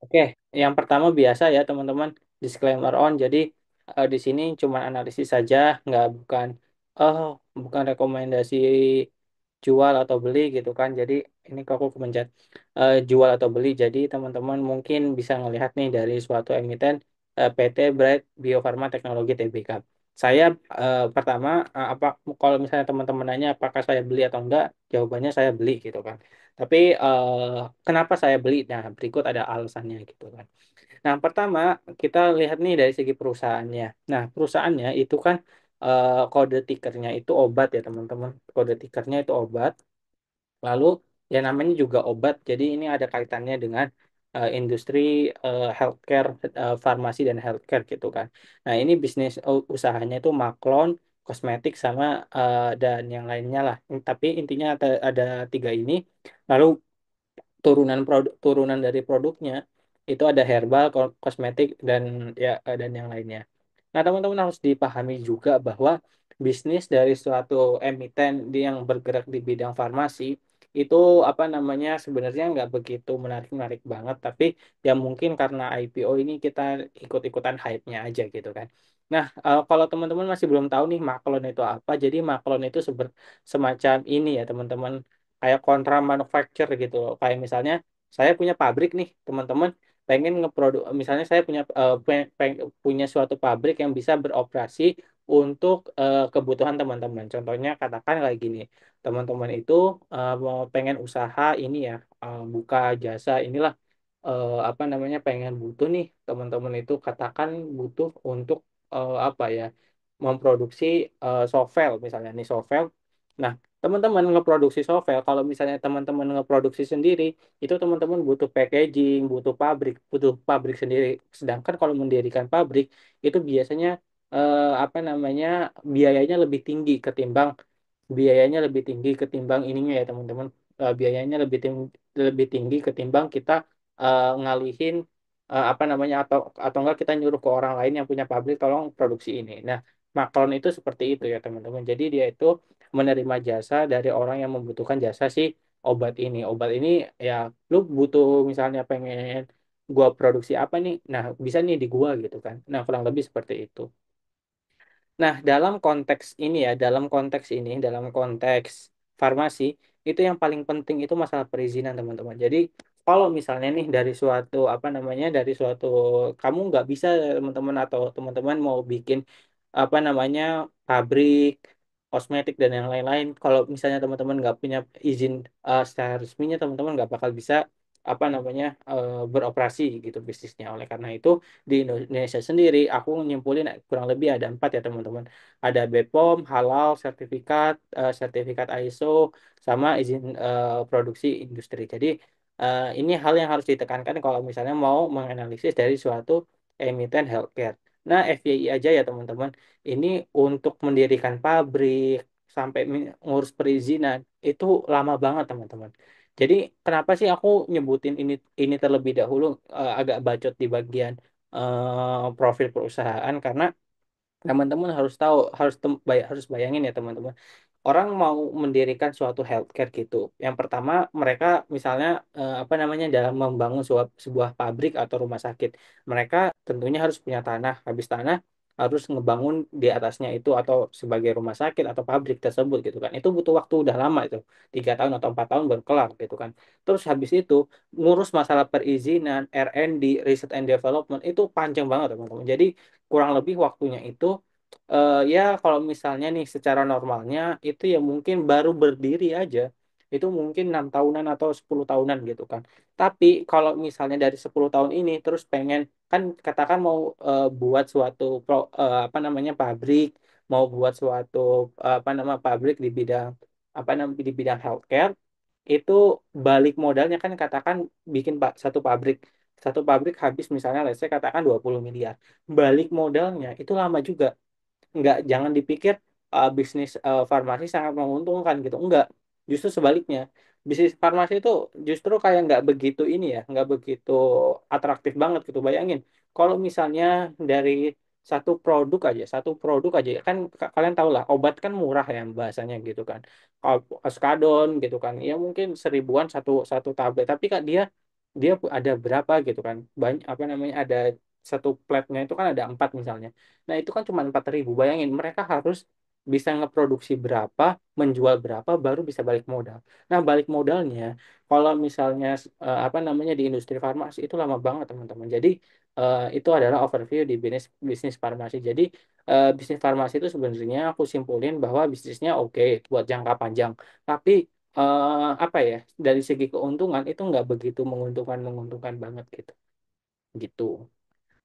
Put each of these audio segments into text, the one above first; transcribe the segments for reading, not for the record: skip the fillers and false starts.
Oke, yang pertama biasa ya teman-teman, disclaimer on. Jadi di sini cuma analisis saja, nggak oh bukan rekomendasi jual atau beli gitu kan. Jadi ini kok aku kepencet jual atau beli. Jadi teman-teman mungkin bisa ngelihat nih dari suatu emiten PT Bright Bio Farma Teknologi Tbk. Saya pertama apa kalau misalnya teman-teman nanya apakah saya beli atau enggak, jawabannya saya beli gitu kan. Tapi kenapa saya beli? Nah, berikut ada alasannya gitu kan. Nah, pertama kita lihat nih dari segi perusahaannya. Nah, perusahaannya itu kan kode tikernya itu obat ya teman-teman. Kode tikernya itu obat. Lalu ya namanya juga obat. Jadi ini ada kaitannya dengan industri healthcare, farmasi dan healthcare gitu kan. Nah, ini bisnis usahanya itu Maklon, kosmetik sama dan yang lainnya lah. Tapi intinya ada tiga ini. Lalu turunan dari produknya itu ada herbal, kosmetik dan ya dan yang lainnya. Nah, teman-teman harus dipahami juga bahwa bisnis dari suatu emiten yang bergerak di bidang farmasi itu apa namanya sebenarnya nggak begitu menarik-menarik banget, tapi ya mungkin karena IPO ini kita ikut-ikutan hype-nya aja gitu kan. Nah, kalau teman-teman masih belum tahu nih Maklon itu apa, jadi Maklon itu semacam ini ya teman-teman, kayak kontra manufacture gitu loh. Kayak misalnya saya punya pabrik nih teman-teman, pengen ngeproduk, misalnya saya punya suatu pabrik yang bisa beroperasi untuk kebutuhan teman-teman. Contohnya katakan kayak gini, teman-teman itu pengen usaha ini ya, buka jasa inilah, apa namanya, pengen butuh nih teman-teman itu katakan butuh untuk apa ya, memproduksi sovel misalnya nih sovel. Nah, teman-teman ngeproduksi sovel, kalau misalnya teman-teman ngeproduksi sendiri, itu teman-teman butuh packaging, butuh pabrik sendiri. Sedangkan kalau mendirikan pabrik, itu biasanya apa namanya, biayanya lebih tinggi ketimbang ininya ya teman-teman. Biayanya lebih tinggi ketimbang kita ngalihin apa namanya, atau enggak kita nyuruh ke orang lain yang punya pabrik tolong produksi ini. Nah, Macron itu seperti itu ya teman-teman. Jadi dia itu menerima jasa dari orang yang membutuhkan jasa si obat ini. Obat ini ya lu butuh misalnya pengen gua produksi apa nih? Nah, bisa nih di gua gitu kan. Nah, kurang lebih seperti itu. Nah, dalam konteks farmasi, itu yang paling penting itu masalah perizinan, teman-teman. Jadi, kalau misalnya nih dari suatu, apa namanya, dari suatu, kamu nggak bisa, teman-teman, atau teman-teman mau bikin, apa namanya, pabrik, kosmetik, dan yang lain-lain. Kalau misalnya teman-teman nggak punya izin secara resminya, teman-teman nggak bakal bisa, apa namanya, beroperasi gitu bisnisnya. Oleh karena itu, di Indonesia sendiri, aku nyimpulin kurang lebih ada empat ya teman-teman. Ada BPOM, halal, sertifikat ISO, sama izin produksi industri. Jadi ini hal yang harus ditekankan kalau misalnya mau menganalisis dari suatu emiten healthcare. Nah, FYI aja ya teman-teman, ini untuk mendirikan pabrik sampai ngurus perizinan itu lama banget teman-teman. Jadi kenapa sih aku nyebutin ini terlebih dahulu, agak bacot di bagian profil perusahaan, karena teman-teman harus tahu, harus bayangin ya teman-teman. Orang mau mendirikan suatu healthcare gitu. Yang pertama, mereka misalnya apa namanya, dalam membangun sebuah pabrik atau rumah sakit, mereka tentunya harus punya tanah. Habis tanah harus ngebangun di atasnya itu atau sebagai rumah sakit atau pabrik tersebut gitu kan. Itu butuh waktu udah lama itu, 3 tahun atau 4 tahun baru kelar gitu kan. Terus habis itu ngurus masalah perizinan, R&D, research and development itu panjang banget teman-teman. Jadi kurang lebih waktunya itu ya kalau misalnya nih secara normalnya itu ya mungkin baru berdiri aja itu mungkin 6 tahunan atau 10 tahunan gitu kan. Tapi kalau misalnya dari 10 tahun ini terus pengen, kan katakan mau buat suatu apa namanya, pabrik, mau buat suatu apa nama pabrik di bidang, apa namanya, di bidang healthcare, itu balik modalnya kan katakan bikin satu pabrik, habis misalnya let's say katakan 20 miliar, balik modalnya itu lama juga. Jangan dipikir bisnis farmasi sangat menguntungkan gitu, enggak, justru sebaliknya, bisnis farmasi itu justru kayak nggak begitu ini ya, nggak begitu atraktif banget gitu. Bayangin kalau misalnya dari satu produk aja kan, kalian tahu lah obat kan murah ya bahasanya gitu kan. Kalau Oskadon gitu kan ya mungkin seribuan satu satu tablet, tapi kak dia ada berapa gitu kan, banyak apa namanya, ada satu platnya itu kan ada 4 misalnya. Nah itu kan cuma 4.000. Bayangin mereka harus bisa ngeproduksi berapa, menjual berapa, baru bisa balik modal. Nah balik modalnya, kalau misalnya apa namanya di industri farmasi itu lama banget teman-teman. Jadi itu adalah overview di bisnis bisnis farmasi. Jadi bisnis farmasi itu sebenarnya aku simpulin bahwa bisnisnya oke buat jangka panjang, tapi apa ya, dari segi keuntungan itu nggak begitu menguntungkan menguntungkan banget gitu gitu.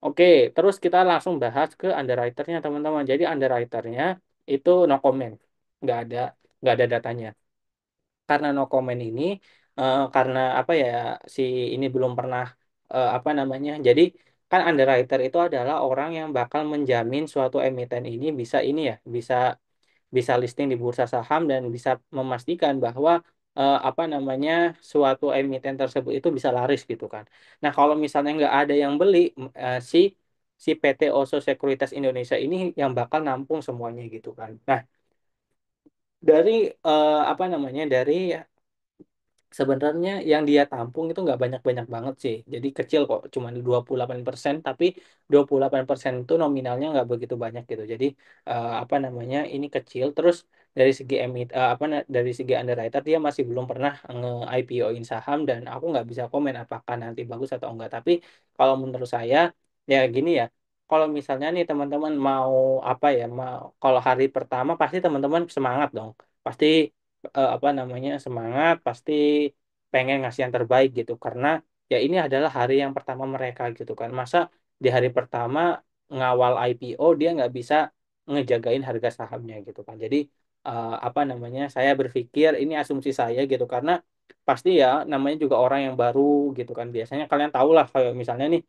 Oke, terus kita langsung bahas ke underwriternya teman-teman. Jadi underwriternya itu no comment, nggak ada nggak ada datanya. Karena no comment ini karena apa ya, si ini belum pernah apa namanya. Jadi kan underwriter itu adalah orang yang bakal menjamin suatu emiten ini bisa ini ya, bisa bisa listing di bursa saham dan bisa memastikan bahwa apa namanya suatu emiten tersebut itu bisa laris gitu kan. Nah, kalau misalnya nggak ada yang beli, si si PT Oso Sekuritas Indonesia ini yang bakal nampung semuanya gitu kan. Nah, dari apa namanya dari sebenarnya yang dia tampung itu nggak banyak-banyak banget sih. Jadi kecil kok, cuma 28%, tapi 28% itu nominalnya nggak begitu banyak gitu. Jadi apa namanya ini kecil. Terus dari segi dari segi underwriter dia masih belum pernah nge-IPO-in saham dan aku nggak bisa komen apakah nanti bagus atau enggak. Tapi kalau menurut saya ya gini ya. Kalau misalnya nih teman-teman mau apa ya, mau kalau hari pertama pasti teman-teman semangat dong. Pasti apa namanya semangat, pasti pengen ngasih yang terbaik gitu karena ya ini adalah hari yang pertama mereka gitu kan. Masa di hari pertama ngawal IPO dia nggak bisa ngejagain harga sahamnya gitu kan. Jadi apa namanya saya berpikir ini asumsi saya gitu karena pasti ya namanya juga orang yang baru gitu kan. Biasanya kalian tahu lah kayak misalnya nih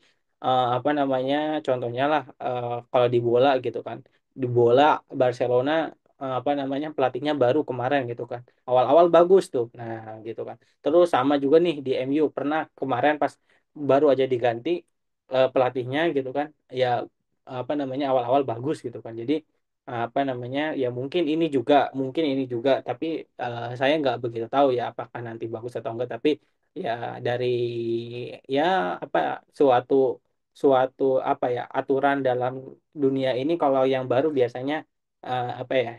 apa namanya contohnya lah kalau di bola gitu kan. Di bola Barcelona apa namanya pelatihnya baru kemarin gitu kan, awal-awal bagus tuh, nah gitu kan. Terus sama juga nih di MU pernah kemarin pas baru aja diganti pelatihnya gitu kan, ya apa namanya awal-awal bagus gitu kan. Jadi apa namanya ya mungkin ini juga tapi saya nggak begitu tahu ya apakah nanti bagus atau enggak, tapi ya dari ya apa suatu suatu apa ya aturan dalam dunia ini kalau yang baru biasanya apa ya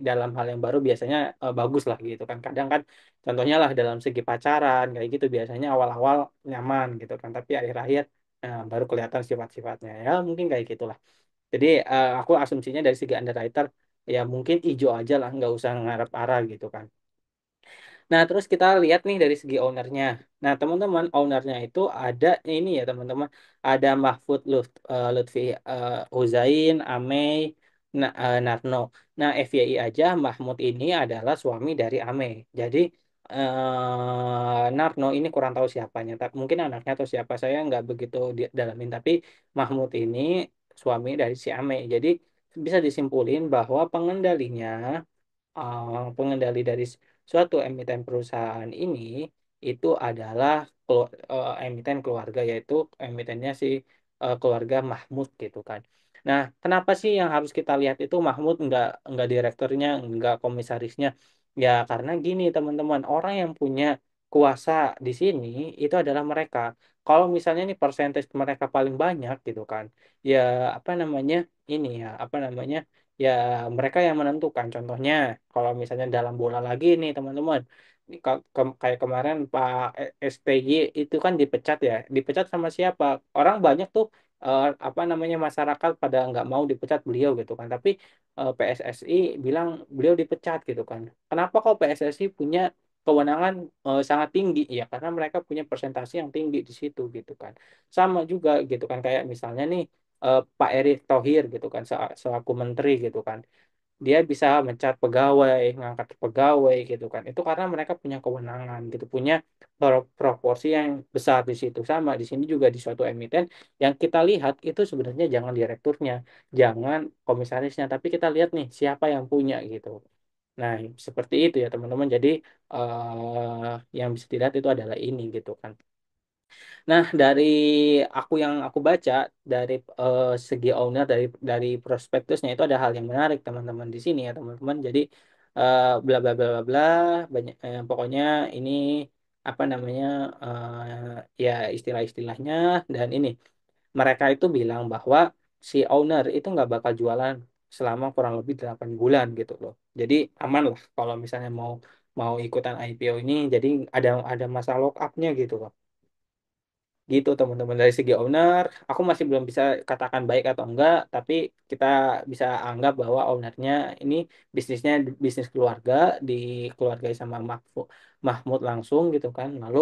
dalam hal yang baru biasanya bagus lah gitu kan. Kadang kan contohnya lah dalam segi pacaran kayak gitu biasanya awal-awal nyaman gitu kan, tapi akhir-akhir baru kelihatan sifat-sifatnya ya mungkin kayak gitulah. Jadi aku asumsinya dari segi underwriter ya mungkin hijau aja lah, nggak usah ngarep arah gitu kan. Nah, terus kita lihat nih dari segi ownernya. Nah, teman-teman, ownernya itu ada ini ya, teman-teman. Ada Mahfud Lutfi Uzain, Amey, Narno. Nah, FYI aja, Mahmud ini adalah suami dari Amey. Jadi, Narno ini kurang tahu siapanya. Tapi mungkin anaknya atau siapa, saya nggak begitu dalamin. Tapi Mahmud ini suami dari si Amey. Jadi, bisa disimpulin bahwa pengendali dari suatu emiten perusahaan ini itu adalah emiten keluarga, yaitu emitennya si keluarga Mahmud gitu kan. Nah, kenapa sih yang harus kita lihat itu Mahmud nggak direkturnya, nggak komisarisnya? Ya karena gini teman-teman, orang yang punya kuasa di sini itu adalah mereka. Kalau misalnya nih persentase mereka paling banyak gitu kan, ya apa namanya ini ya apa namanya ya mereka yang menentukan. Contohnya kalau misalnya dalam bola lagi nih teman-teman, kayak kemarin Pak STY itu kan dipecat ya, dipecat sama siapa? Orang banyak tuh apa namanya masyarakat pada nggak mau dipecat beliau gitu kan, tapi PSSI bilang beliau dipecat gitu kan. Kenapa kok PSSI punya kewenangan sangat tinggi ya karena mereka punya persentase yang tinggi di situ gitu kan. Sama juga gitu kan kayak misalnya nih Pak Erick Thohir gitu kan selaku menteri gitu kan, dia bisa mencat pegawai, ngangkat pegawai gitu kan. Itu karena mereka punya kewenangan gitu, punya proporsi yang besar di situ. Sama di sini juga di suatu emiten yang kita lihat itu sebenarnya jangan direkturnya, jangan komisarisnya, tapi kita lihat nih siapa yang punya gitu. Nah, seperti itu ya teman-teman. Jadi yang bisa dilihat itu adalah ini gitu kan. Nah, dari yang aku baca dari segi owner dari prospektusnya itu ada hal yang menarik teman-teman di sini ya teman-teman. Jadi bla bla bla bla bla banyak pokoknya ini apa namanya ya istilah-istilahnya dan ini mereka itu bilang bahwa si owner itu nggak bakal jualan selama kurang lebih 8 bulan gitu loh. Jadi aman lah kalau misalnya mau mau ikutan IPO ini jadi ada masa lock up-nya gitu loh. Gitu teman-teman dari segi owner, aku masih belum bisa katakan baik atau enggak, tapi kita bisa anggap bahwa ownernya ini bisnisnya bisnis keluarga, dikeluargai sama Mahmud langsung gitu kan. Lalu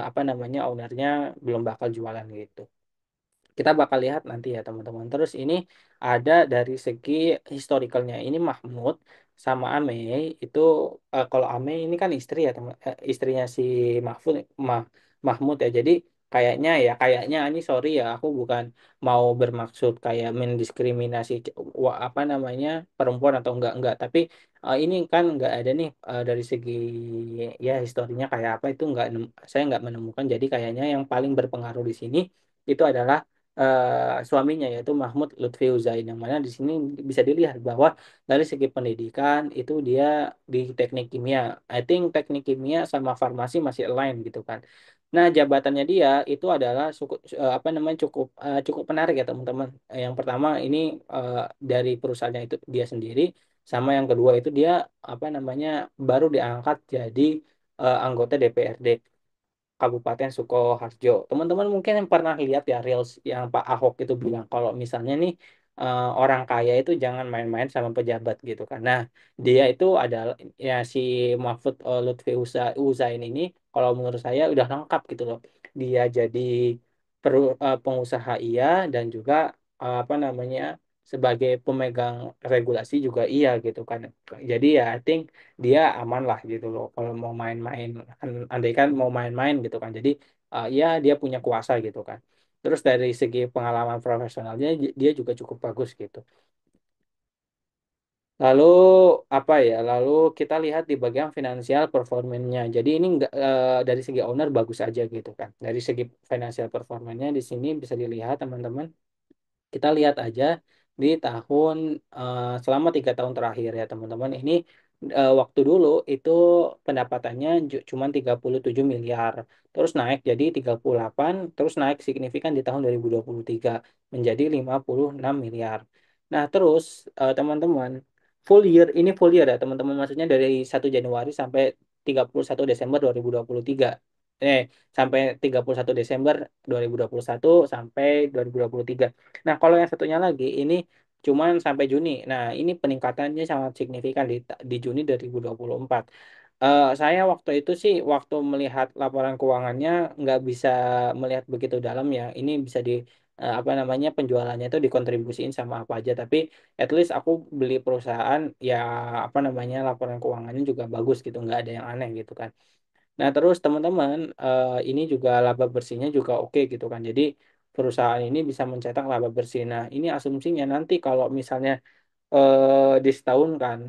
apa namanya ownernya belum bakal jualan gitu. Kita bakal lihat nanti ya teman-teman. Terus ini ada dari segi historicalnya ini Mahmud sama Ame itu kalau Ame ini kan istri ya teman istrinya si Mahfud Mahmud ya. Jadi kayaknya ini sorry ya aku bukan mau bermaksud kayak mendiskriminasi apa namanya perempuan atau enggak tapi ini kan enggak ada nih dari segi ya historinya kayak apa itu enggak saya enggak menemukan jadi kayaknya yang paling berpengaruh di sini itu adalah suaminya yaitu Mahmud Lutfi Uzain yang mana di sini bisa dilihat bahwa dari segi pendidikan itu dia di teknik kimia. I think teknik kimia sama farmasi masih align gitu kan. Nah, jabatannya dia itu adalah apa namanya cukup menarik ya teman-teman. Yang pertama ini eh, dari perusahaannya itu dia sendiri sama yang kedua itu dia apa namanya baru diangkat jadi anggota DPRD. Kabupaten Sukoharjo. Teman-teman mungkin yang pernah lihat ya Reels yang Pak Ahok itu bilang kalau misalnya nih orang kaya itu jangan main-main sama pejabat gitu kan. Nah, dia itu adalah ya si Mahfud Lutfi Uzain ini kalau menurut saya udah lengkap gitu loh. Dia jadi pengusaha iya dan juga apa namanya sebagai pemegang regulasi juga iya gitu kan. Jadi ya I think dia aman lah gitu loh kalau mau main-main andai kan mau main-main gitu kan jadi ya dia punya kuasa gitu kan terus dari segi pengalaman profesionalnya dia juga cukup bagus gitu lalu apa ya lalu kita lihat di bagian finansial performanya jadi ini enggak dari segi owner bagus aja gitu kan dari segi financial performanya di sini bisa dilihat teman-teman kita lihat aja di tahun selama 3 tahun terakhir ya teman-teman. Ini waktu dulu itu pendapatannya cuma 37 miliar. Terus naik jadi 38, terus naik signifikan di tahun 2023 menjadi 56 miliar. Nah, terus teman-teman, full year ya teman-teman. Maksudnya dari 1 Januari sampai 31 Desember 2023. Eh, sampai 31 Desember 2021 sampai 2023. Nah, kalau yang satunya lagi ini cuman sampai Juni. Nah, ini peningkatannya sangat signifikan di Juni 2024. Saya waktu itu sih, waktu melihat laporan keuangannya nggak bisa melihat begitu dalam ya. Ini bisa di apa namanya penjualannya itu dikontribusiin sama apa aja. Tapi at least aku beli perusahaan ya apa namanya laporan keuangannya juga bagus gitu, nggak ada yang aneh gitu kan. Nah, terus teman-teman, ini juga laba bersihnya juga oke gitu kan. Jadi perusahaan ini bisa mencetak laba bersih. Nah, ini asumsinya nanti kalau misalnya di setahun kan,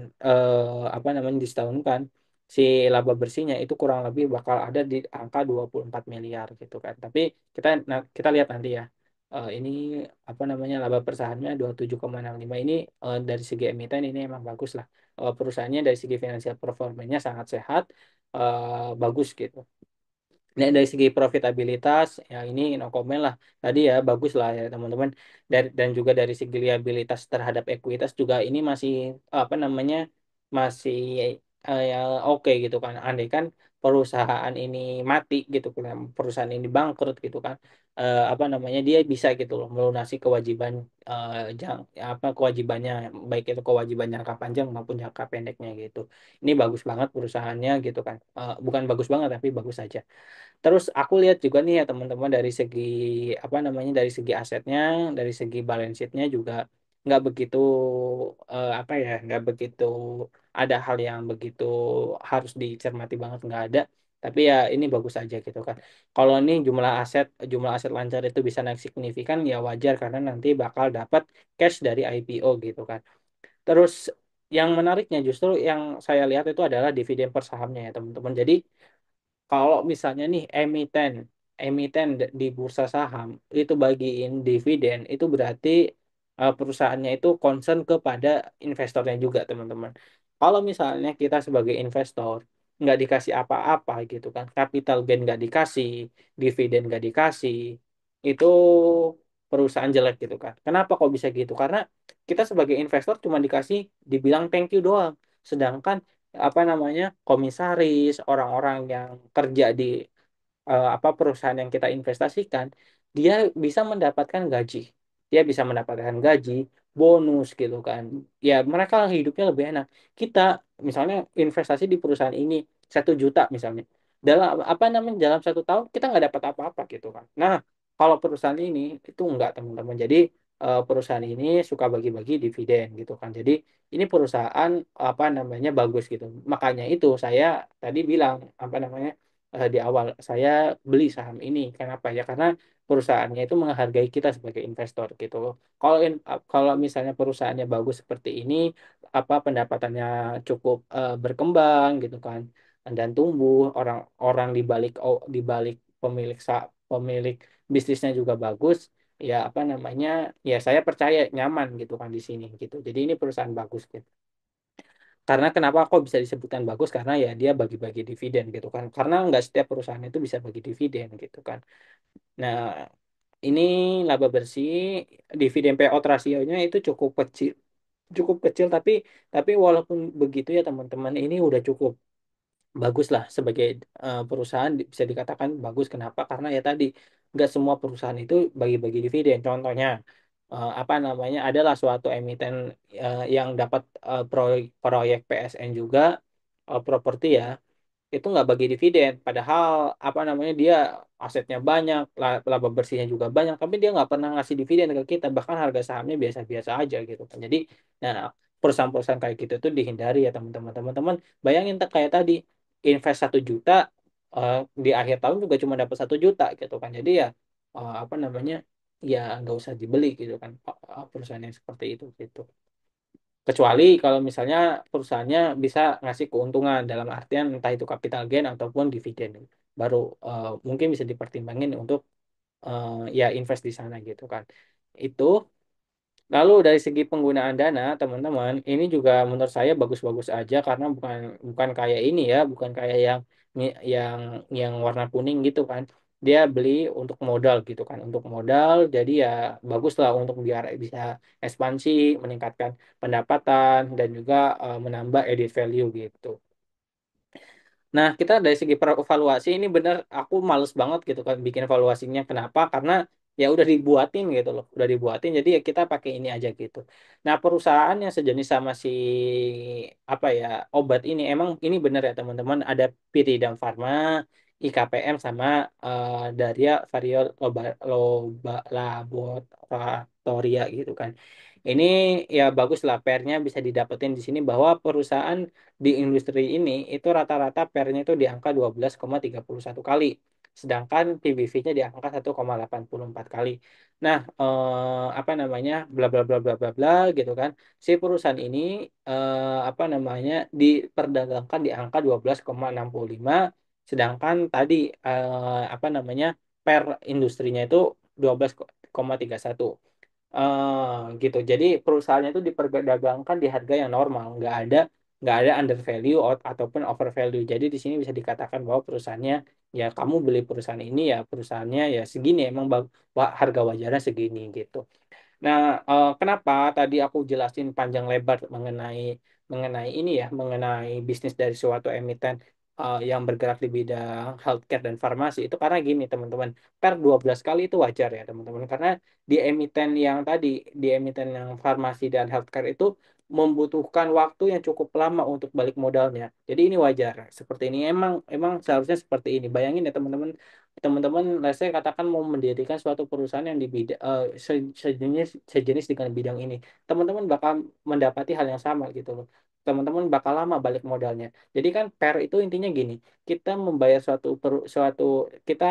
apa namanya di setahun kan, si laba bersihnya itu kurang lebih bakal ada di angka 24 miliar gitu kan. Tapi kita lihat nanti ya. Ini apa namanya laba per sahamnya 27,65 ini dari segi emiten ini emang bagus lah. Perusahaannya dari segi financial performanya sangat sehat bagus gitu. Nah, dari segi profitabilitas, ya ini no comment lah. Tadi ya bagus lah ya teman-teman. Dan juga dari segi liabilitas terhadap ekuitas juga ini masih apa namanya masih ya oke gitu kan. Andai kan perusahaan ini mati gitu kan, perusahaan ini bangkrut gitu kan, apa namanya dia bisa gitu loh melunasi kewajiban apa kewajibannya baik itu kewajiban jangka panjang maupun jangka pendeknya gitu. Ini bagus banget perusahaannya gitu kan. Bukan bagus banget tapi bagus saja. Terus aku lihat juga nih ya teman-teman dari segi apa namanya dari segi asetnya, dari segi balance sheet-nya juga nggak begitu apa ya nggak begitu ada hal yang begitu harus dicermati banget nggak ada. Tapi ya ini bagus aja gitu kan. Kalau ini jumlah aset lancar itu bisa naik signifikan ya wajar karena nanti bakal dapat cash dari IPO gitu kan. Terus yang menariknya justru yang saya lihat itu adalah dividen per sahamnya ya teman-teman. Jadi kalau misalnya nih emiten di bursa saham itu bagiin dividen itu berarti perusahaannya itu concern kepada investornya juga teman-teman. Kalau misalnya kita sebagai investor nggak dikasih apa-apa gitu kan, capital gain nggak dikasih, dividen nggak dikasih, itu perusahaan jelek gitu kan. Kenapa kok bisa gitu? Karena kita sebagai investor cuma dikasih dibilang thank you doang. Sedangkan apa namanya komisaris, orang-orang yang kerja di apa perusahaan yang kita investasikan, dia bisa mendapatkan gaji. Dia bisa mendapatkan gaji, bonus gitu kan. Ya mereka hidupnya lebih enak. Kita misalnya investasi di perusahaan ini 1 juta misalnya. Dalam apa namanya dalam 1 tahun kita nggak dapat apa-apa gitu kan. Nah, kalau perusahaan ini itu enggak teman-teman. Jadi perusahaan ini suka bagi-bagi dividen gitu kan. Jadi ini perusahaan apa namanya bagus gitu. Makanya itu saya tadi bilang apa namanya di awal saya beli saham ini. Kenapa ya? Karena perusahaannya itu menghargai kita sebagai investor gitu. Kalau misalnya perusahaannya bagus seperti ini, apa pendapatannya cukup berkembang gitu kan dan tumbuh, orang-orang di balik pemilik bisnisnya juga bagus, ya apa namanya? Ya saya percaya nyaman gitu kan di sini gitu. Jadi ini perusahaan bagus gitu. Karena kenapa kok bisa disebutkan bagus? Karena ya dia bagi-bagi dividen gitu kan. Karena nggak setiap perusahaan itu bisa bagi dividen gitu kan. Nah, ini laba bersih, dividen payout rasionya itu cukup kecil tapi walaupun begitu ya teman-teman ini udah cukup bagus lah sebagai perusahaan bisa dikatakan bagus. Kenapa? Karena ya tadi nggak semua perusahaan itu bagi-bagi dividen. Contohnya apa namanya adalah suatu emiten yang dapat proyek, proyek PSN juga properti ya itu nggak bagi dividen padahal apa namanya dia asetnya banyak laba bersihnya juga banyak tapi dia nggak pernah ngasih dividen ke kita bahkan harga sahamnya biasa-biasa aja gitu kan jadi nah perusahaan-perusahaan kayak gitu tuh dihindari ya teman-teman bayangin tak kayak tadi invest 1 juta eh, di akhir tahun juga cuma dapat 1 juta gitu kan jadi ya apa namanya ya nggak usah dibeli gitu kan perusahaan yang seperti itu gitu. Kecuali kalau misalnya perusahaannya bisa ngasih keuntungan dalam artian entah itu capital gain ataupun dividen. Baru mungkin bisa dipertimbangin untuk ya invest di sana gitu kan. Itu lalu dari segi penggunaan dana, teman-teman, ini juga menurut saya bagus-bagus aja karena bukan bukan kayak ini ya, bukan kayak yang yang warna kuning gitu kan. Dia beli untuk modal gitu kan, untuk modal. Jadi ya bagus lah untuk biar bisa ekspansi, meningkatkan pendapatan dan juga menambah edit value gitu. Nah, kita dari segi evaluasi ini bener aku males banget gitu kan bikin evaluasinya. Kenapa? Karena ya udah dibuatin gitu loh, udah dibuatin. Jadi ya kita pakai ini aja gitu. Nah, perusahaan yang sejenis sama si apa ya obat ini emang ini bener ya teman-teman. Ada Pyridam Pharma, IKPM sama Daria Vario Laboratoria gitu kan. Ini ya bagus lah pairnya bisa didapetin di sini bahwa perusahaan di industri ini itu rata-rata pairnya itu di angka 12,31 kali. Sedangkan PBV-nya di angka 1,84 kali. Nah, apa namanya? Bla bla bla bla bla bla gitu kan. Si perusahaan ini apa namanya? Diperdagangkan di angka 12,65 sedangkan tadi apa namanya? Per industrinya itu 12,31 gitu. Jadi perusahaannya itu diperdagangkan di harga yang normal, nggak ada under value ataupun over value. Jadi di sini bisa dikatakan bahwa perusahaannya ya kamu beli perusahaan ini ya perusahaannya ya segini emang harga wajarnya segini gitu. Nah, kenapa tadi aku jelasin panjang lebar mengenai mengenai ini ya, mengenai bisnis dari suatu emiten yang bergerak di bidang healthcare dan farmasi itu karena gini teman-teman, per 12 kali itu wajar ya teman-teman karena di emiten yang tadi, di emiten yang farmasi dan healthcare itu membutuhkan waktu yang cukup lama untuk balik modalnya. Jadi ini wajar. Seperti ini emang emang seharusnya seperti ini. Bayangin ya teman-teman teman-teman, saya katakan mau mendirikan suatu perusahaan yang di bidang sejenis dengan bidang ini, teman-teman bakal mendapati hal yang sama gitu loh. Teman-teman bakal lama balik modalnya. Jadi kan pair itu intinya gini, kita membayar suatu kita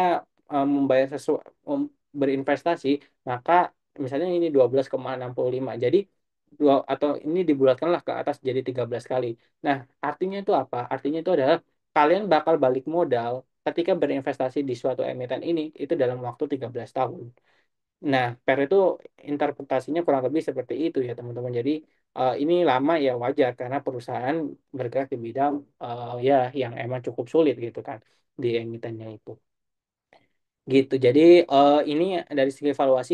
membayar berinvestasi, maka misalnya ini 12,65. Jadi atau ini dibulatkanlah ke atas jadi 13 kali. Nah, artinya itu apa? Artinya itu adalah kalian bakal balik modal ketika berinvestasi di suatu emiten ini itu dalam waktu 13 tahun. Nah, PER itu interpretasinya kurang lebih seperti itu ya teman-teman. Jadi ini lama ya wajar karena perusahaan bergerak di bidang ya yang emang cukup sulit gitu kan di emitennya itu. Gitu. Jadi ini dari segi evaluasi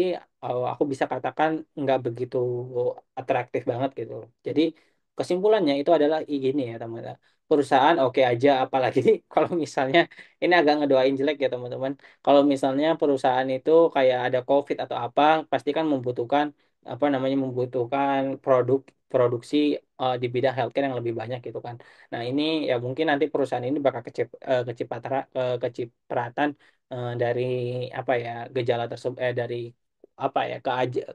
aku bisa katakan nggak begitu atraktif banget gitu. Jadi kesimpulannya itu adalah gini ya teman-teman. Perusahaan oke aja, apalagi kalau misalnya ini agak ngedoain jelek ya teman-teman. Kalau misalnya perusahaan itu kayak ada COVID atau apa, pasti kan membutuhkan apa namanya membutuhkan produksi di bidang healthcare yang lebih banyak gitu kan. Nah ini ya mungkin nanti perusahaan ini bakal kecipratan dari apa ya gejala tersebut dari apa ya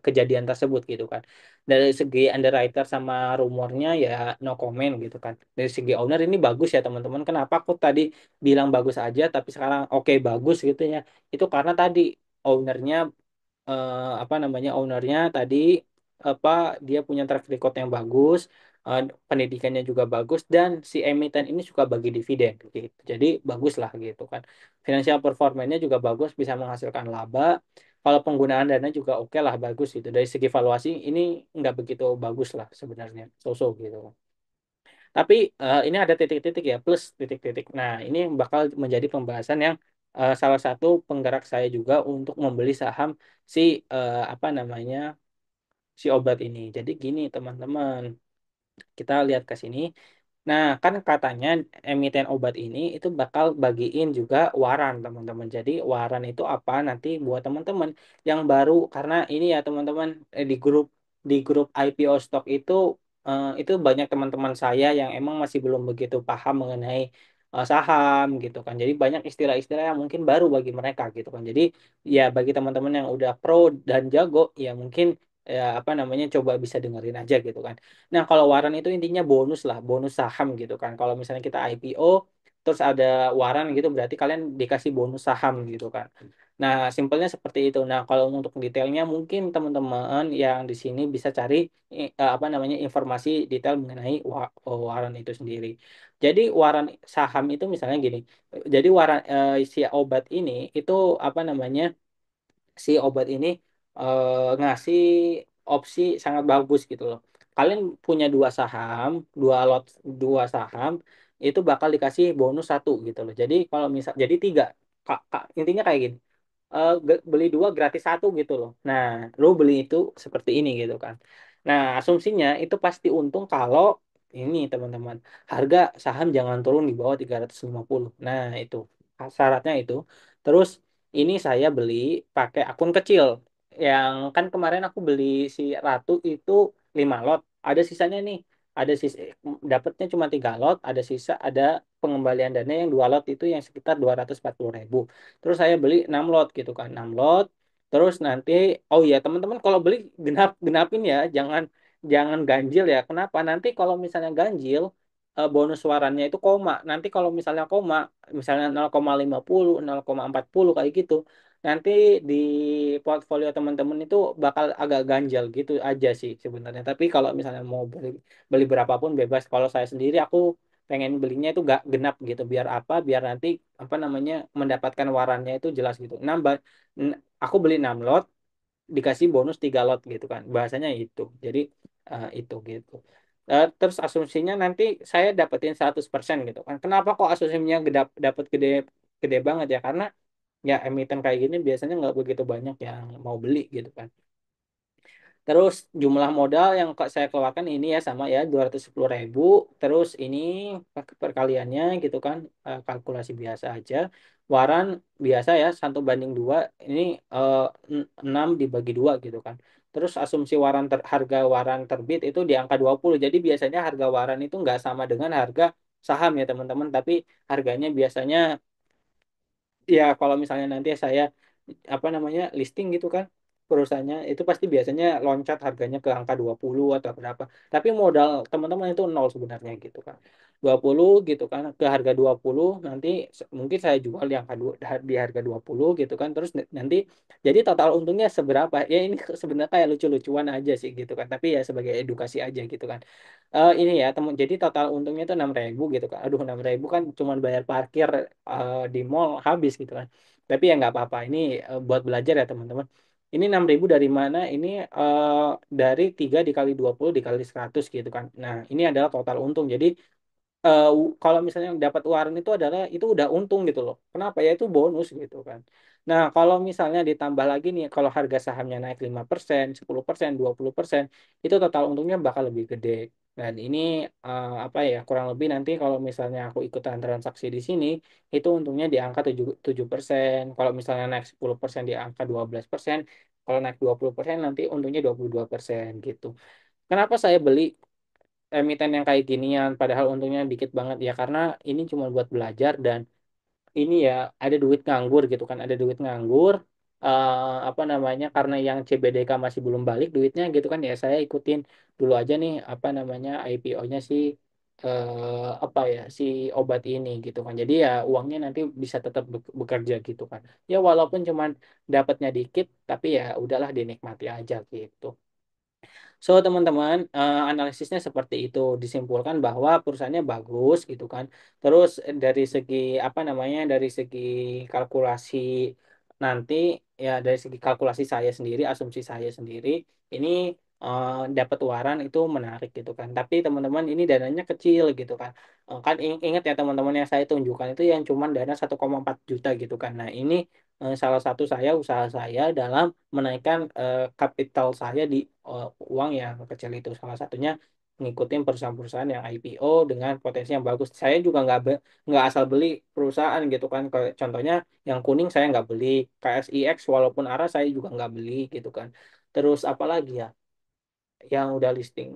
kejadian tersebut gitu kan. Dari segi underwriter sama rumornya ya no comment gitu kan. Dari segi owner ini bagus ya teman-teman. Kenapa aku tadi bilang bagus aja tapi sekarang oke bagus gitu ya. Itu karena tadi ownernya apa namanya ownernya tadi apa dia punya track record yang bagus, eh, pendidikannya juga bagus dan si emiten ini suka bagi dividen gitu. Jadi bagus lah gitu kan. Financial performance-nya juga bagus, bisa menghasilkan laba. Kalau penggunaan dana juga oke lah bagus gitu. Dari segi valuasi ini nggak begitu bagus lah sebenarnya, so-so gitu. Tapi ini ada titik-titik ya, plus titik-titik. Nah, ini bakal menjadi pembahasan yang salah satu penggerak saya juga untuk membeli saham si apa namanya si obat ini. Jadi gini teman-teman, kita lihat ke sini. Nah, kan katanya emiten obat ini itu bakal bagiin juga waran, teman-teman. Jadi, waran itu apa nanti buat teman-teman yang baru karena ini ya, teman-teman, di grup IPO stock itu banyak teman-teman saya yang emang masih belum begitu paham mengenai saham gitu kan. Jadi, banyak istilah-istilah yang mungkin baru bagi mereka gitu kan. Jadi, ya bagi teman-teman yang udah pro dan jago, ya mungkin ya apa namanya coba bisa dengerin aja gitu kan. Nah, kalau waran itu intinya bonus lah, bonus saham gitu kan. Kalau misalnya kita IPO, terus ada waran gitu, berarti kalian dikasih bonus saham gitu kan. Nah, simpelnya seperti itu. Nah, kalau untuk detailnya mungkin teman-teman yang di sini bisa cari apa namanya informasi detail mengenai waran itu sendiri. Jadi waran saham itu misalnya gini. Jadi waran si obat ini itu apa namanya si obat ini ngasih opsi sangat bagus gitu loh. Kalian punya dua saham itu bakal dikasih bonus satu gitu loh. Jadi kalau misal jadi tiga, intinya kayak gini. Beli dua gratis satu gitu loh. Nah, lo beli itu seperti ini gitu kan. Nah, asumsinya itu pasti untung kalau ini teman-teman harga saham jangan turun di bawah 350. Nah, itu syaratnya itu. Terus ini saya beli pakai akun kecil. Yang kan kemarin aku beli si Ratu itu 5 lot. Ada sisanya nih. Ada sisa dapatnya cuma 3 lot, ada sisa ada pengembalian dana yang 2 lot itu yang sekitar 240.000. Terus saya beli 6 lot gitu kan, 6 lot. Terus nanti oh iya teman-teman kalau beli genapin ya, jangan jangan ganjil ya. Kenapa? Nanti kalau misalnya ganjil bonus suaranya itu koma. Nanti kalau misalnya koma, misalnya 0,50, 0,40 kayak gitu. Nanti di portfolio teman-teman itu bakal agak ganjal gitu aja sih sebenarnya. Tapi kalau misalnya mau beli beli berapapun bebas. Kalau saya sendiri aku pengen belinya itu gak genap gitu. Biar apa? Biar nanti apa namanya mendapatkan warannya itu jelas gitu. Aku beli 6 lot dikasih bonus 3 lot gitu kan. Bahasanya itu. Jadi itu gitu. Terus asumsinya nanti saya dapetin 100% gitu kan. Kenapa kok asumsinya dapat gede gede banget ya? Karena ya emiten kayak gini biasanya nggak begitu banyak yang mau beli gitu kan. Terus jumlah modal yang saya keluarkan ini ya sama ya 210.000. Terus ini perkaliannya gitu kan kalkulasi biasa aja. Waran biasa ya 1 banding 2 ini eh, 6 dibagi 2 gitu kan. Terus asumsi harga waran terbit itu di angka 20. Jadi biasanya harga waran itu nggak sama dengan harga saham ya teman-teman. Tapi harganya biasanya ya kalau misalnya nanti saya apa namanya listing gitu kan perusahaannya itu pasti biasanya loncat harganya ke angka 20 atau berapa. Tapi modal teman-teman itu nol sebenarnya gitu kan. 20 gitu kan ke harga 20 nanti mungkin saya jual di angka di harga 20 gitu kan. Terus nanti jadi total untungnya seberapa? Ya ini sebenarnya kayak lucu-lucuan aja sih gitu kan. Tapi ya sebagai edukasi aja gitu kan. Ini ya teman jadi total untungnya itu 6.000 gitu kan. Aduh 6.000 kan cuma bayar parkir di mall habis gitu kan. Tapi ya nggak apa-apa. Ini buat belajar ya teman-teman. Ini 6.000 dari mana? Ini dari 3 dikali 20 dikali 100 gitu kan. Nah, ini adalah total untung. Jadi kalau misalnya dapat waran itu adalah itu udah untung gitu loh. Kenapa? Ya itu bonus gitu kan. Nah, kalau misalnya ditambah lagi nih kalau harga sahamnya naik 5%, 10%, 20%, itu total untungnya bakal lebih gede. Dan ini apa ya? Kurang lebih nanti kalau misalnya aku ikutan transaksi di sini, itu untungnya di angka 7%. Kalau misalnya naik 10% di angka 12%, kalau naik 20% nanti untungnya 22% gitu. Kenapa saya beli emiten yang kayak ginian padahal untungnya dikit banget ya karena ini cuma buat belajar dan ini ya ada duit nganggur gitu kan ada duit nganggur apa namanya karena yang CBDK masih belum balik duitnya gitu kan ya saya ikutin dulu aja nih apa namanya IPO-nya si apa ya si obat ini gitu kan jadi ya uangnya nanti bisa tetap bekerja gitu kan ya walaupun cuman dapatnya dikit tapi ya udahlah dinikmati aja gitu. So, teman-teman, analisisnya seperti itu. Disimpulkan bahwa perusahaannya bagus gitu kan. Terus dari segi apa namanya? Dari segi kalkulasi nanti ya dari segi kalkulasi saya sendiri, asumsi saya sendiri, ini dapat waran itu menarik gitu kan. Tapi teman-teman ini dananya kecil gitu kan. Kan ingat ya teman-teman yang saya tunjukkan itu yang cuma dana 1,4 juta gitu kan. Nah, ini salah satu saya usaha saya dalam menaikkan kapital saya di uang yang kecil itu salah satunya ngikutin perusahaan-perusahaan yang IPO dengan potensi yang bagus. Saya juga nggak asal beli perusahaan gitu kan. Kayak contohnya yang kuning saya nggak beli, KSIX walaupun arah saya juga nggak beli gitu kan. Terus apa lagi ya yang udah listing?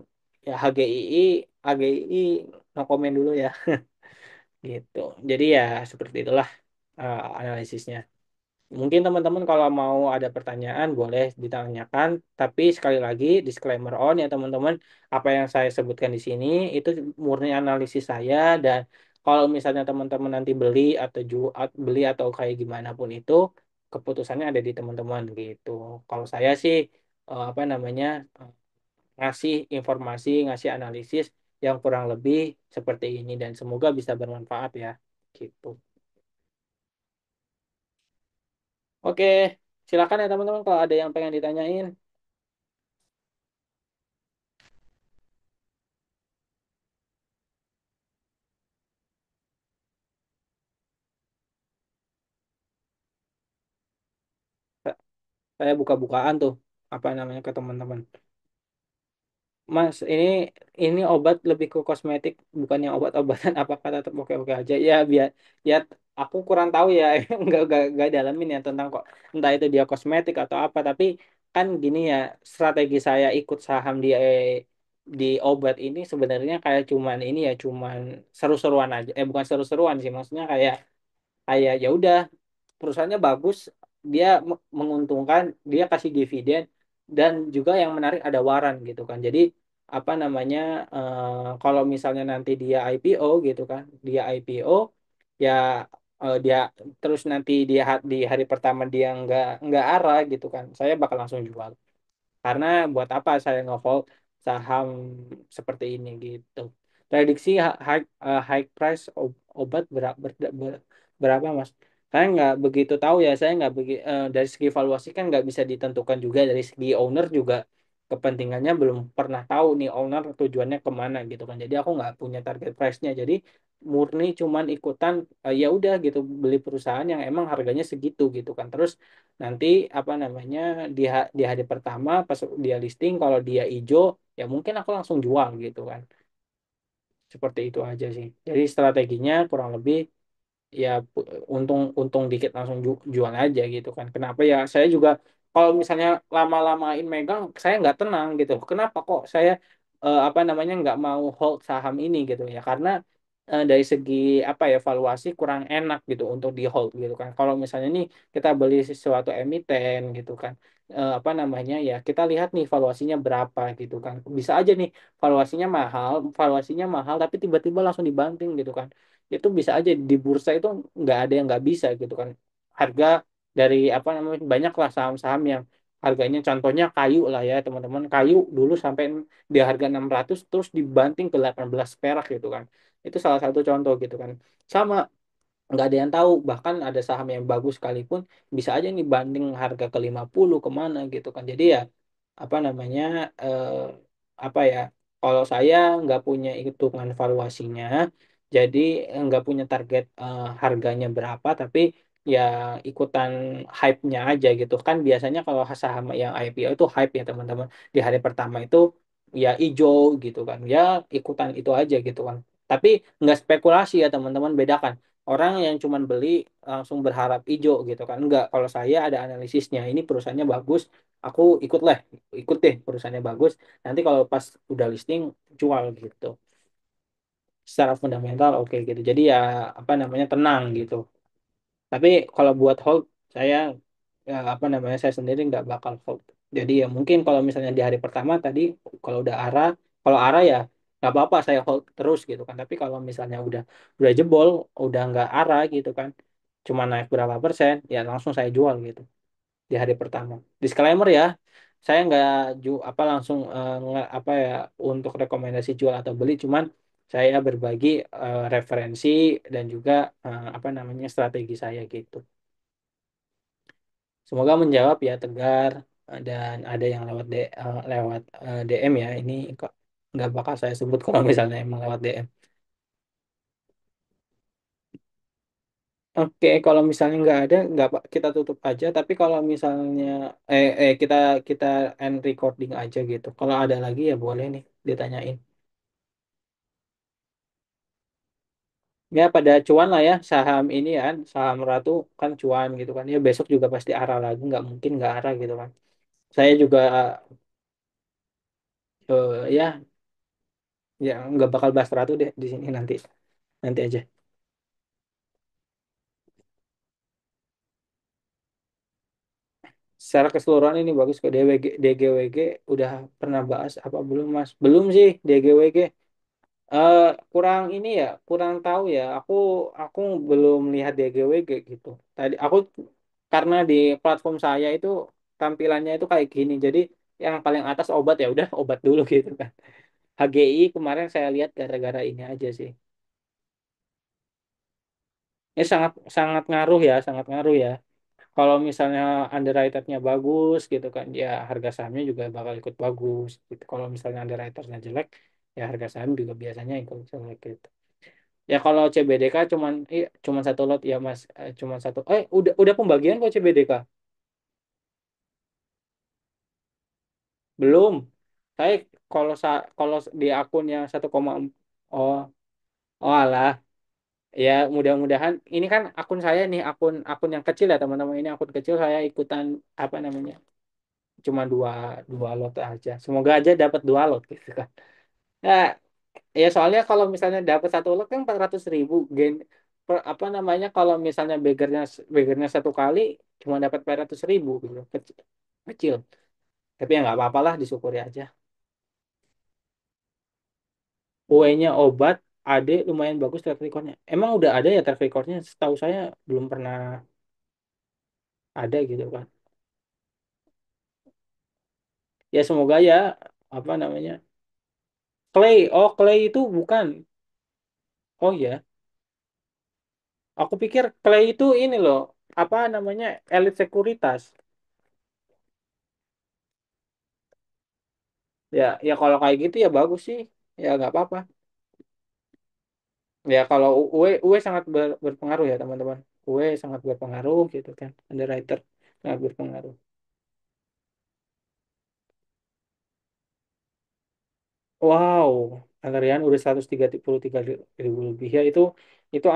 Ya HGII no comment dulu ya gitu. Jadi ya seperti itulah analisisnya. Mungkin teman-teman kalau mau ada pertanyaan boleh ditanyakan, tapi sekali lagi disclaimer on ya teman-teman, apa yang saya sebutkan di sini itu murni analisis saya dan kalau misalnya teman-teman nanti beli atau kayak gimana pun itu keputusannya ada di teman-teman gitu. Kalau saya sih apa namanya ngasih informasi, ngasih analisis yang kurang lebih seperti ini dan semoga bisa bermanfaat ya gitu. Oke, silakan ya teman-teman kalau ada yang pengen ditanyain. Sa- Saya buka-bukaan tuh apa namanya ke teman-teman. Mas, ini obat lebih ke kosmetik, bukannya obat-obatan. Apakah tetap oke-oke aja? Ya biar ya aku kurang tahu ya, nggak dalamin ya tentang kok entah itu dia kosmetik atau apa. Tapi kan gini ya, strategi saya ikut saham di obat ini sebenarnya kayak cuman ini ya, cuman seru-seruan aja. Bukan seru-seruan sih, maksudnya kayak ya udah perusahaannya bagus, dia menguntungkan, dia kasih dividen dan juga yang menarik ada waran gitu kan. Jadi apa namanya kalau misalnya nanti dia IPO gitu kan, dia IPO ya dia terus nanti di hari pertama dia nggak arah gitu kan, saya bakal langsung jual. Karena buat apa saya ngehold saham seperti ini gitu. Prediksi high price obat berapa Mas? Saya nggak begitu tahu ya. Saya nggak dari segi valuasi kan nggak bisa ditentukan juga dari segi owner juga kepentingannya belum pernah tahu nih owner tujuannya kemana gitu kan. Jadi aku nggak punya target price-nya. Jadi murni cuman ikutan ya udah gitu beli perusahaan yang emang harganya segitu gitu kan. Terus nanti apa namanya di hari pertama pas dia listing kalau dia hijau ya mungkin aku langsung jual gitu kan seperti itu aja sih jadi strateginya kurang lebih ya untung untung dikit langsung jual aja gitu kan kenapa ya saya juga kalau misalnya lama-lamain megang saya nggak tenang gitu kenapa kok saya apa namanya nggak mau hold saham ini gitu ya karena dari segi apa ya valuasi kurang enak gitu untuk di hold gitu kan kalau misalnya nih kita beli sesuatu emiten gitu kan apa namanya ya kita lihat nih valuasinya berapa gitu kan bisa aja nih valuasinya mahal tapi tiba-tiba langsung dibanting gitu kan itu bisa aja di bursa itu nggak ada yang nggak bisa gitu kan harga dari apa namanya banyak lah saham-saham yang harganya contohnya kayu lah ya teman-teman kayu dulu sampai di harga 600 terus dibanting ke 18 perak gitu kan itu salah satu contoh gitu kan sama nggak ada yang tahu, bahkan ada saham yang bagus sekalipun bisa aja nih banding harga ke 50 kemana gitu kan. Jadi ya apa namanya, eh, apa ya, kalau saya nggak punya hitungan valuasinya, jadi nggak punya target harganya berapa, tapi ya ikutan hype-nya aja gitu kan. Biasanya kalau saham yang IPO itu hype ya teman-teman, di hari pertama itu ya hijau gitu kan, ya ikutan itu aja gitu kan. Tapi nggak spekulasi ya teman-teman, bedakan. Orang yang cuman beli langsung berharap hijau gitu kan. Enggak, kalau saya ada analisisnya. Ini perusahaannya bagus, aku ikut lah, ikut deh perusahaannya bagus. Nanti kalau pas udah listing jual gitu. Secara fundamental oke gitu. Jadi ya apa namanya, tenang gitu. Tapi kalau buat hold, saya ya apa namanya, saya sendiri nggak bakal hold. Jadi ya mungkin kalau misalnya di hari pertama tadi, kalau udah arah, kalau arah ya nggak apa-apa saya hold terus gitu kan. Tapi kalau misalnya udah jebol, udah nggak arah gitu kan, cuma naik berapa persen, ya langsung saya jual gitu di hari pertama. Disclaimer ya, saya nggak apa langsung apa ya, untuk rekomendasi jual atau beli, cuman saya berbagi referensi dan juga apa namanya, strategi saya gitu. Semoga menjawab ya Tegar. Dan ada yang lewat DM ya. Ini kok nggak bakal saya sebut kalau misalnya emang lewat DM. Oke, kalau misalnya nggak ada, nggak kita tutup aja. Tapi kalau misalnya kita kita end recording aja gitu. Kalau ada lagi ya boleh nih ditanyain. Ya pada cuan lah ya saham ini ya, saham Ratu kan cuan gitu kan. Ya besok juga pasti arah lagi, nggak mungkin nggak arah gitu kan. Saya juga ya ya nggak bakal bahas Ratu deh di sini, nanti nanti aja. Secara keseluruhan ini bagus kok. DGWG udah pernah bahas apa belum Mas? Belum sih DGWG. Eh kurang ini ya, kurang tahu ya. Aku belum lihat DGWG gitu. Tadi aku karena di platform saya itu tampilannya itu kayak gini. Jadi yang paling atas obat, ya udah obat dulu gitu kan. HGI kemarin saya lihat gara-gara ini aja sih. Ini sangat sangat ngaruh ya, sangat ngaruh ya. Kalau misalnya underwriternya bagus gitu kan, ya harga sahamnya juga bakal ikut bagus gitu. Kalau misalnya underwriternya jelek, ya harga saham juga biasanya ikut jelek gitu. Ya kalau CBDK cuman satu lot ya Mas. Cuman satu. Udah pembagian kok CBDK. Belum. Saya kalau di akun yang 1,4, oh oh alah. Ya mudah-mudahan ini kan akun saya nih, akun akun yang kecil ya teman-teman, ini akun kecil, saya ikutan apa namanya, cuma dua dua lot aja, semoga aja dapat dua lot gitu kan. Ya, ya soalnya kalau misalnya dapat satu lot kan 400.000 apa namanya, kalau misalnya begernya satu kali cuma dapat 400.000 gitu, kecil, kecil. Tapi ya nggak apa-apa lah, disyukuri aja. UE-nya obat, AD lumayan bagus track recordnya. Emang udah ada ya track recordnya? Setahu saya belum pernah ada gitu kan. Ya semoga ya, apa namanya, Clay. Oh Clay itu bukan. Oh ya, aku pikir Clay itu ini loh, apa namanya, elit sekuritas. Ya kalau kayak gitu ya bagus sih, ya nggak apa-apa. Ya kalau UE sangat berpengaruh ya teman-teman. UE sangat berpengaruh gitu kan, underwriter sangat berpengaruh. Wow, antrian udah 133.000 lebih ya. Itu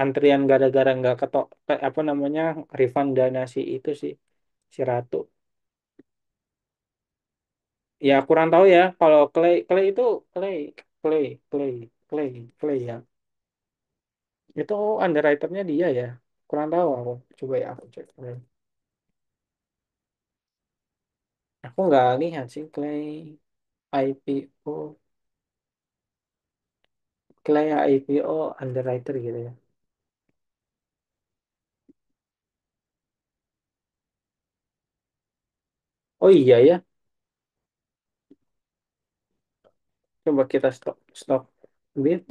antrian gara-gara nggak ketok apa namanya, refund dana si itu sih, si Ratu. Ya kurang tahu ya kalau Clay Clay itu Clay Clay Clay Clay Clay ya. Itu underwriternya dia ya. Kurang tahu aku. Coba ya aku cek. Aku nggak lihat sih Clay IPO, Clay IPO underwriter gitu ya. Oh iya ya. Coba kita stok stok bid.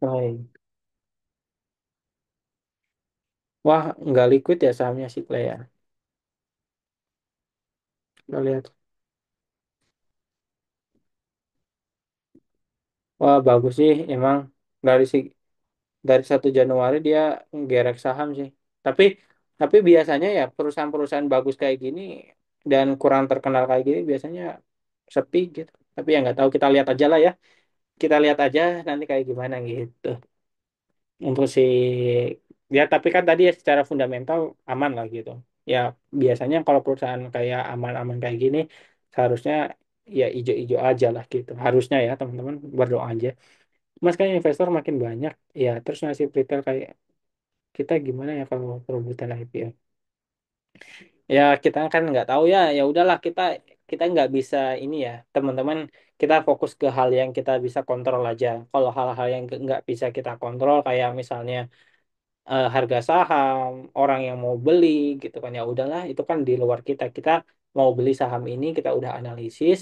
Baik. Wah, nggak liquid ya sahamnya si Clay ya. Kita lihat. Wah, bagus sih. Emang dari si dari 1 Januari dia gerek saham sih. Tapi tapi biasanya ya perusahaan-perusahaan bagus kayak gini dan kurang terkenal kayak gini biasanya sepi gitu. Tapi ya nggak tahu, kita lihat aja lah ya. Kita lihat aja nanti kayak gimana gitu. Untuk si ya tapi kan tadi ya secara fundamental aman lah gitu. Ya biasanya kalau perusahaan kayak aman-aman kayak gini seharusnya ya ijo-ijo aja lah gitu. Harusnya ya teman-teman berdoa aja. Mas kan investor makin banyak ya, terus nasib retail kayak kita gimana ya kalau perebutan IPO? Ya kita kan nggak tahu ya. Ya udahlah, kita kita nggak bisa ini ya teman-teman, kita fokus ke hal yang kita bisa kontrol aja. Kalau hal-hal yang nggak bisa kita kontrol kayak misalnya harga saham, orang yang mau beli gitu kan, ya udahlah itu kan di luar kita. Kita mau beli saham ini kita udah analisis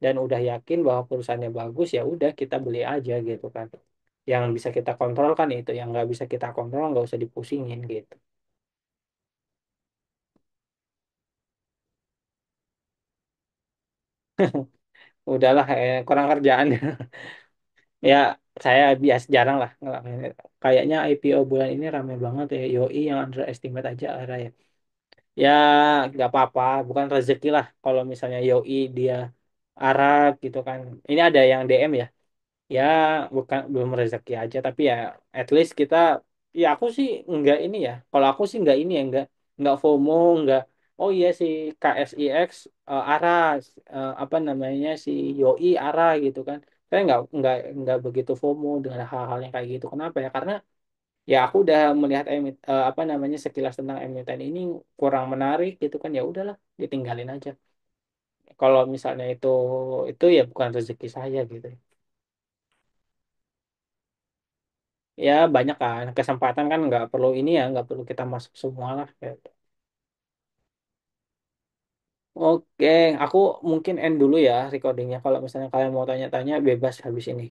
dan udah yakin bahwa perusahaannya bagus, ya udah kita beli aja gitu kan. Yang bisa kita kontrol kan itu, yang nggak bisa kita kontrol nggak usah dipusingin gitu. Udahlah, kurang kerjaan. Ya saya biasa jarang lah ngelakuin. Kayaknya IPO bulan ini rame banget ya, YOI yang underestimate aja ada ya. Ya nggak apa-apa, bukan rezeki lah kalau misalnya Yoi dia Arab gitu kan. Ini ada yang DM ya, ya bukan belum rezeki aja, tapi ya at least kita, ya aku sih nggak ini ya. Kalau aku sih nggak ini ya, nggak FOMO, nggak. Oh iya si KSIX ARA, apa namanya si Yoi ARA gitu kan. Saya nggak begitu FOMO dengan hal-hal yang kayak gitu. Kenapa ya? Karena ya aku udah melihat apa namanya sekilas tentang emiten ini kurang menarik gitu kan, ya udahlah ditinggalin aja. Kalau misalnya itu ya bukan rezeki saya gitu. Ya banyak kan kesempatan, kan nggak perlu ini ya, nggak perlu kita masuk semua lah gitu. Oke, aku mungkin end dulu ya recordingnya. Kalau misalnya kalian mau tanya-tanya bebas habis ini.